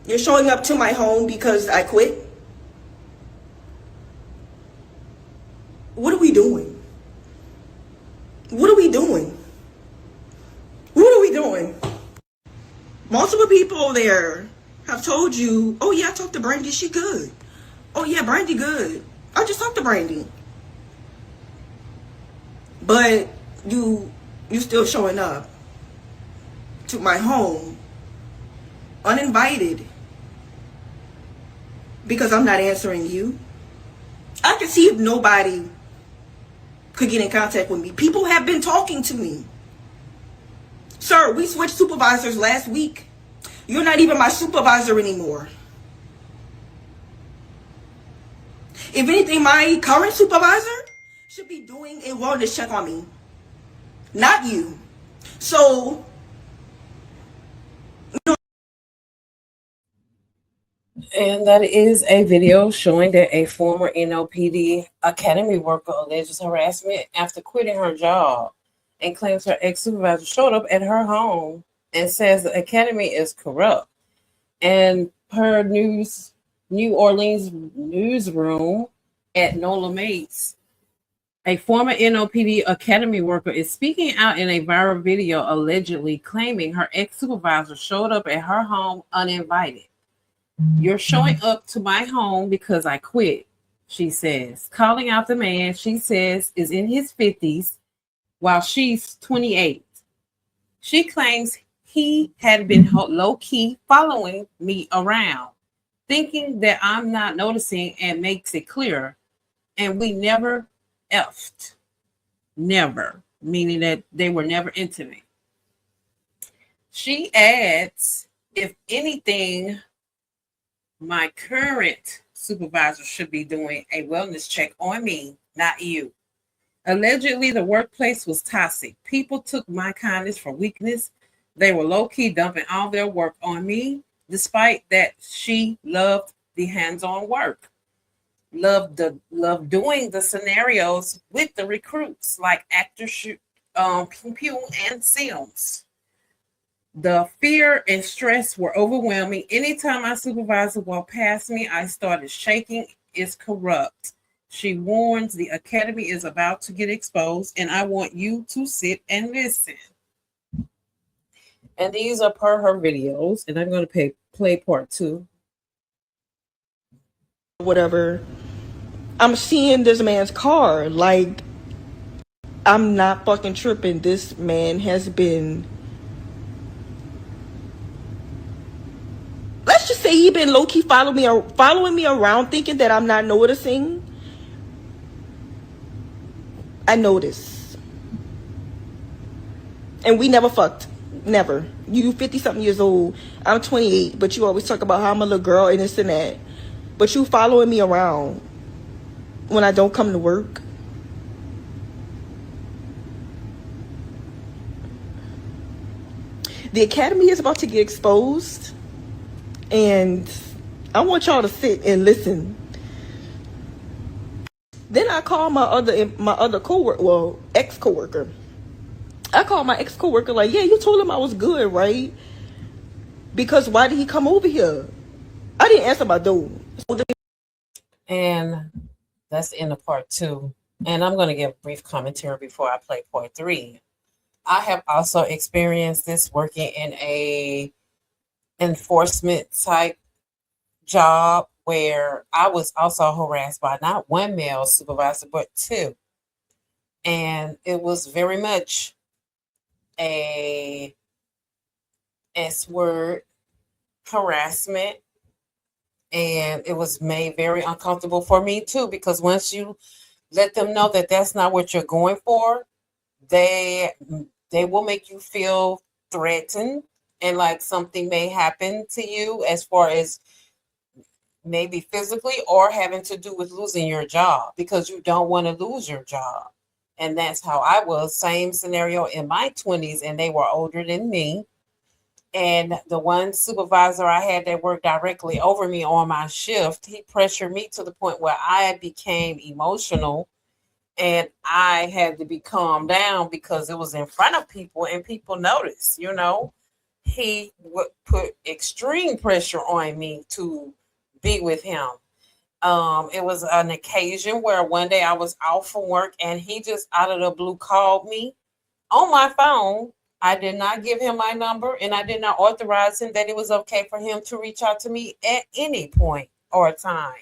You're showing up to my home because I quit? What are we doing? What are we doing? What are we doing? Multiple people there have told you, oh yeah, I talked to Brandy, she good. Oh yeah, Brandy good. I just talked to Brandy. But you still showing up to my home uninvited because I'm not answering you. I can see if nobody could get in contact with me. People have been talking to me. Sir, we switched supervisors last week. You're not even my supervisor anymore. If anything, my current supervisor should be doing a wellness check on me, not you. So, And that is a video showing that a former NOPD Academy worker alleges harassment after quitting her job and claims her ex-supervisor showed up at her home and says the Academy is corrupt. And per New Orleans newsroom at NOLA Mates, a former NOPD Academy worker is speaking out in a viral video allegedly claiming her ex-supervisor showed up at her home uninvited. You're showing up to my home because I quit, she says, calling out the man she says is in his 50s while she's 28. She claims he had been low-key following me around, thinking that I'm not noticing and makes it clear. And we never effed. Never, meaning that they were never intimate. She adds, if anything, my current supervisor should be doing a wellness check on me, not you. Allegedly, the workplace was toxic. People took my kindness for weakness. They were low-key dumping all their work on me, despite that she loved the hands-on work. Loved doing the scenarios with the recruits, like actor Pew and Sims. The fear and stress were overwhelming. Anytime my supervisor walked past me, I started shaking. It's corrupt. She warns the Academy is about to get exposed, and I want you to sit and listen. And these are per her videos, and I'm going to play part 2. whatever. I'm seeing this man's car. Like, I'm not fucking tripping. This man has been, let's just say he been low-key following me around, thinking that I'm not noticing. I notice. And we never fucked. Never. You 50-something years old. I'm 28, but you always talk about how I'm a little girl and this and that. But you following me around when I don't come to work. The Academy is about to get exposed. And I want y'all to sit and listen. Then I called my other coworker, well, ex-coworker. I called my ex-coworker like, yeah, you told him I was good, right? Because why did he come over here? I didn't answer my door. And that's the end of part 2. And I'm going to give brief commentary before I play part 3. I have also experienced this working in a enforcement type job where I was also harassed by not one male supervisor, but 2. And it was very much a S-word harassment. And it was made very uncomfortable for me too, because once you let them know that that's not what you're going for, they will make you feel threatened and like something may happen to you as far as maybe physically or having to do with losing your job, because you don't want to lose your job. And that's how I was. Same scenario in my 20s, and they were older than me. And the one supervisor I had that worked directly over me on my shift, he pressured me to the point where I became emotional and I had to be calmed down because it was in front of people and people noticed, he would put extreme pressure on me to be with him. It was an occasion where one day I was out from work and he just out of the blue called me on my phone. I did not give him my number and I did not authorize him that it was okay for him to reach out to me at any point or time.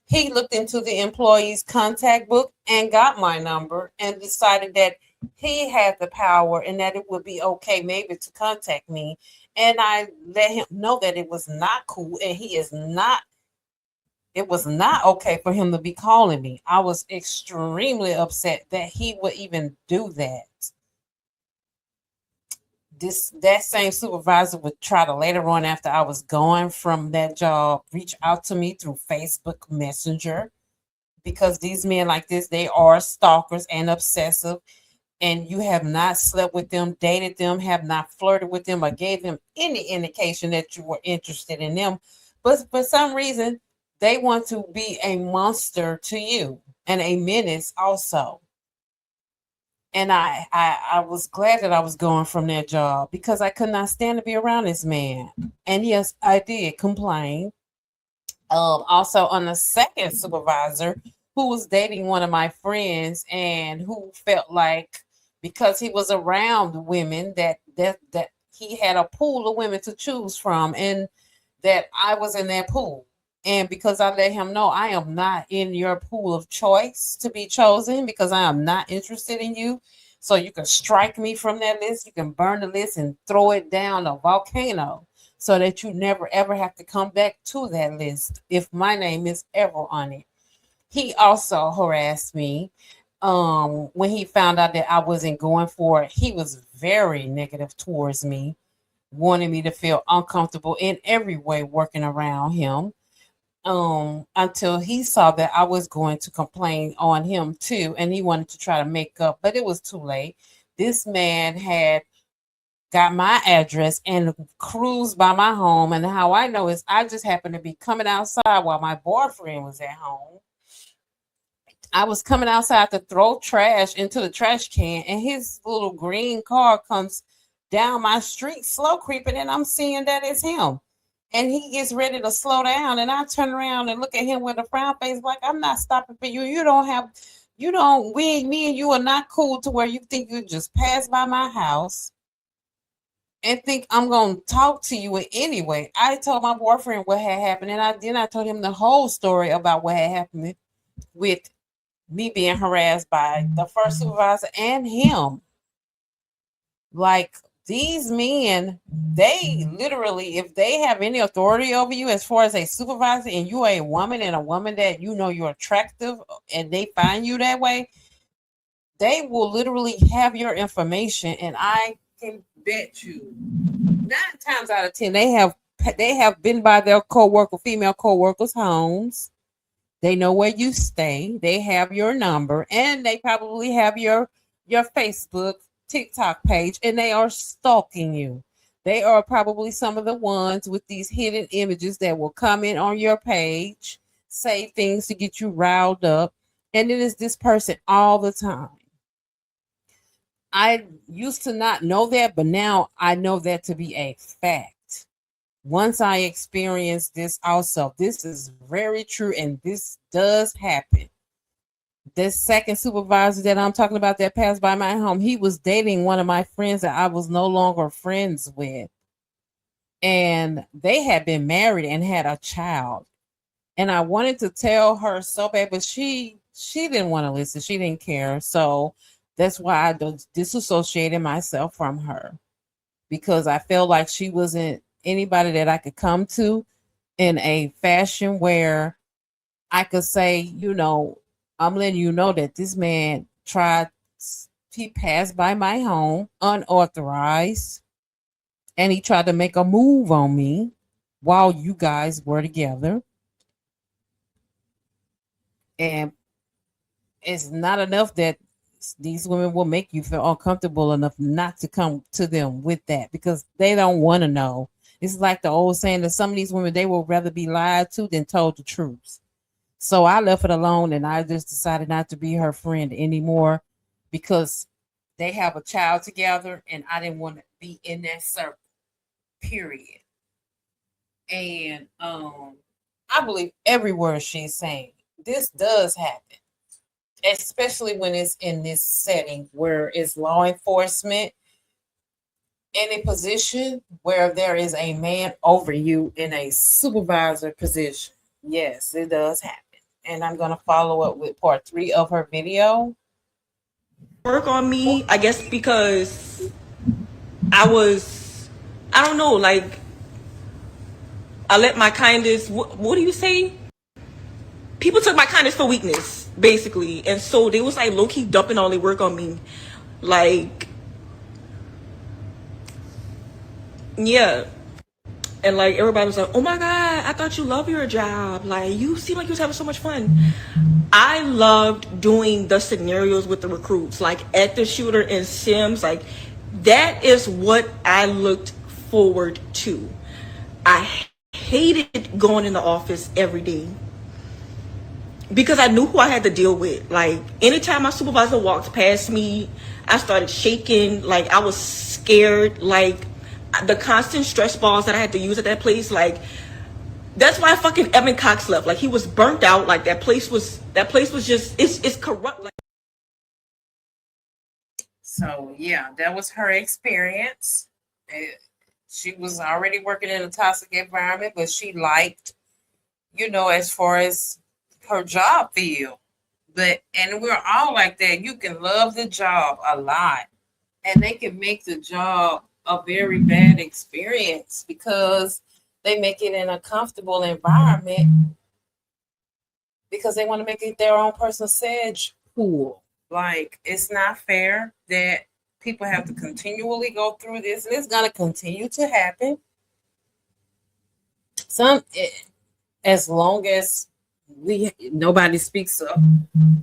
He looked into the employee's contact book and got my number and decided that he had the power and that it would be okay maybe to contact me. And I let him know that it was not cool and it was not okay for him to be calling me. I was extremely upset that he would even do that. That same supervisor would try to later on after I was gone from that job reach out to me through Facebook Messenger, because these men like this, they are stalkers and obsessive, and you have not slept with them, dated them, have not flirted with them, or gave them any indication that you were interested in them. But for some reason, they want to be a monster to you and a menace also. And I was glad that I was going from that job because I could not stand to be around this man. And yes, I did complain. Also on the second supervisor who was dating one of my friends and who felt like because he was around women that he had a pool of women to choose from and that I was in that pool. And because I let him know I am not in your pool of choice to be chosen because I am not interested in you. So you can strike me from that list. You can burn the list and throw it down a volcano so that you never ever have to come back to that list if my name is ever on it. He also harassed me when he found out that I wasn't going for it. He was very negative towards me, wanting me to feel uncomfortable in every way working around him, until he saw that I was going to complain on him too, and he wanted to try to make up, but it was too late. This man had got my address and cruised by my home, and how I know is I just happened to be coming outside while my boyfriend was at home. I was coming outside to throw trash into the trash can, and his little green car comes down my street, slow creeping, and I'm seeing that it's him. And he gets ready to slow down, and I turn around and look at him with a frown face, like I'm not stopping for you. Me and you are not cool to where you think you just pass by my house and think I'm gonna talk to you anyway. I told my boyfriend what had happened, and I told him the whole story about what had happened with me being harassed by the first supervisor and him. Like these men, they literally, if they have any authority over you as far as a supervisor and you are a woman and a woman that you know you're attractive and they find you that way, they will literally have your information. And I can bet you 9 times out of 10, they have been by their female co-workers' homes. They know where you stay. They have your number, and they probably have your Facebook, TikTok page, and they are stalking you. They are probably some of the ones with these hidden images that will comment on your page, say things to get you riled up, and it is this person all the time. I used to not know that, but now I know that to be a fact. Once I experienced this also, this is very true, and this does happen. This second supervisor that I'm talking about that passed by my home, he was dating one of my friends that I was no longer friends with. And they had been married and had a child. And I wanted to tell her so bad, but she didn't want to listen. She didn't care. So that's why I disassociated myself from her, because I felt like she wasn't anybody that I could come to in a fashion where I could say, I'm letting you know that this man he passed by my home unauthorized, and he tried to make a move on me while you guys were together. And it's not enough that these women will make you feel uncomfortable enough not to come to them with that, because they don't want to know. It's like the old saying that some of these women, they will rather be lied to than told the truth. So I left it alone, and I just decided not to be her friend anymore, because they have a child together, and I didn't want to be in that circle, period. And I believe every word she's saying. This does happen, especially when it's in this setting where it's law enforcement in a position where there is a man over you in a supervisor position. Yes, it does happen. And I'm going to follow up with part 3 of her video. Work on me, I guess, because I don't know, like, I let my kindness, what do you say? People took my kindness for weakness, basically. And so they was like low-key dumping all their work on me. Like, yeah. And like everybody was like, oh my God, I thought you loved your job. Like, you seem like you was having so much fun. I loved doing the scenarios with the recruits, like at the shooter and Sims. Like, that is what I looked forward to. I hated going in the office every day because I knew who I had to deal with. Like, anytime my supervisor walked past me, I started shaking. Like, I was scared. Like, the constant stress balls that I had to use at that place, like, that's why fucking Evan Cox left. Like, he was burnt out. Like, that place was just, it's corrupt. Like, so yeah, that was her experience. She was already working in a toxic environment, but she liked, as far as her job field. And we're all like that. You can love the job a lot, and they can make the job a very bad experience because they make it in a comfortable environment because they want to make it their own personal sedge pool. Like, it's not fair that people have to continually go through this, and it's going to continue to happen. As long as nobody speaks up.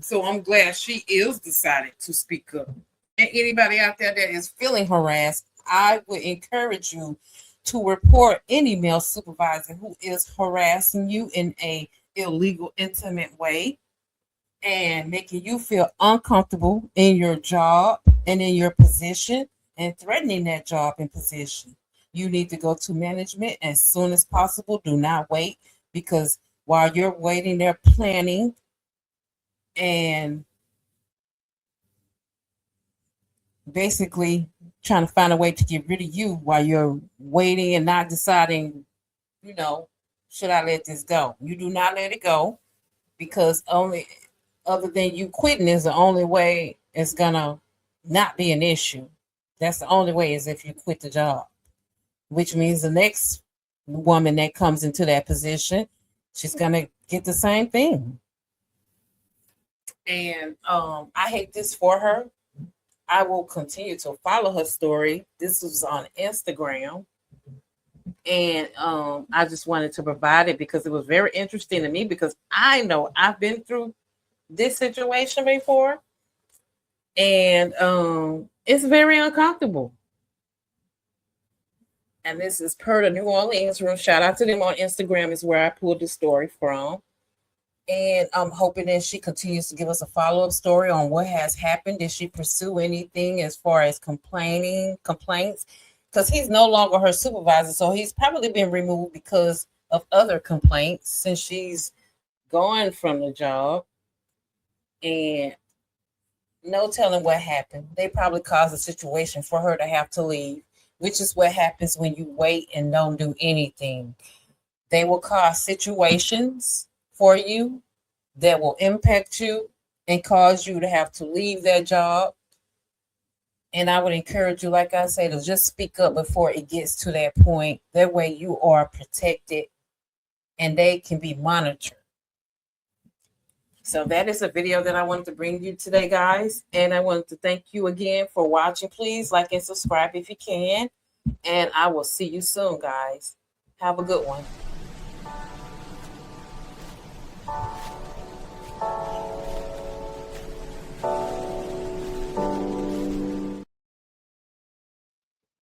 So I'm glad she is deciding to speak up. And anybody out there that is feeling harassed, I would encourage you to report any male supervisor who is harassing you in a illegal, intimate way and making you feel uncomfortable in your job and in your position and threatening that job and position. You need to go to management as soon as possible. Do not wait, because while you're waiting, they're planning and basically trying to find a way to get rid of you while you're waiting and not deciding, should I let this go? You do not let it go, because only other than you quitting is the only way it's gonna not be an issue. That's the only way, is if you quit the job, which means the next woman that comes into that position, she's gonna get the same thing. And I hate this for her. I will continue to follow her story. This was on Instagram. And I just wanted to provide it because it was very interesting to me, because I know I've been through this situation before. And it's very uncomfortable. And this is per the New Orleans room. Shout out to them on Instagram, is where I pulled the story from. And I'm hoping that she continues to give us a follow-up story on what has happened. Did she pursue anything as far as complaints? Because he's no longer her supervisor, so he's probably been removed because of other complaints since she's gone from the job. And no telling what happened. They probably caused a situation for her to have to leave, which is what happens when you wait and don't do anything. They will cause situations for you that will impact you and cause you to have to leave that job. And I would encourage you, like I say, to just speak up before it gets to that point. That way you are protected and they can be monitored. So that is a video that I wanted to bring you today, guys. And I wanted to thank you again for watching. Please like and subscribe if you can. And I will see you soon, guys. Have a good one.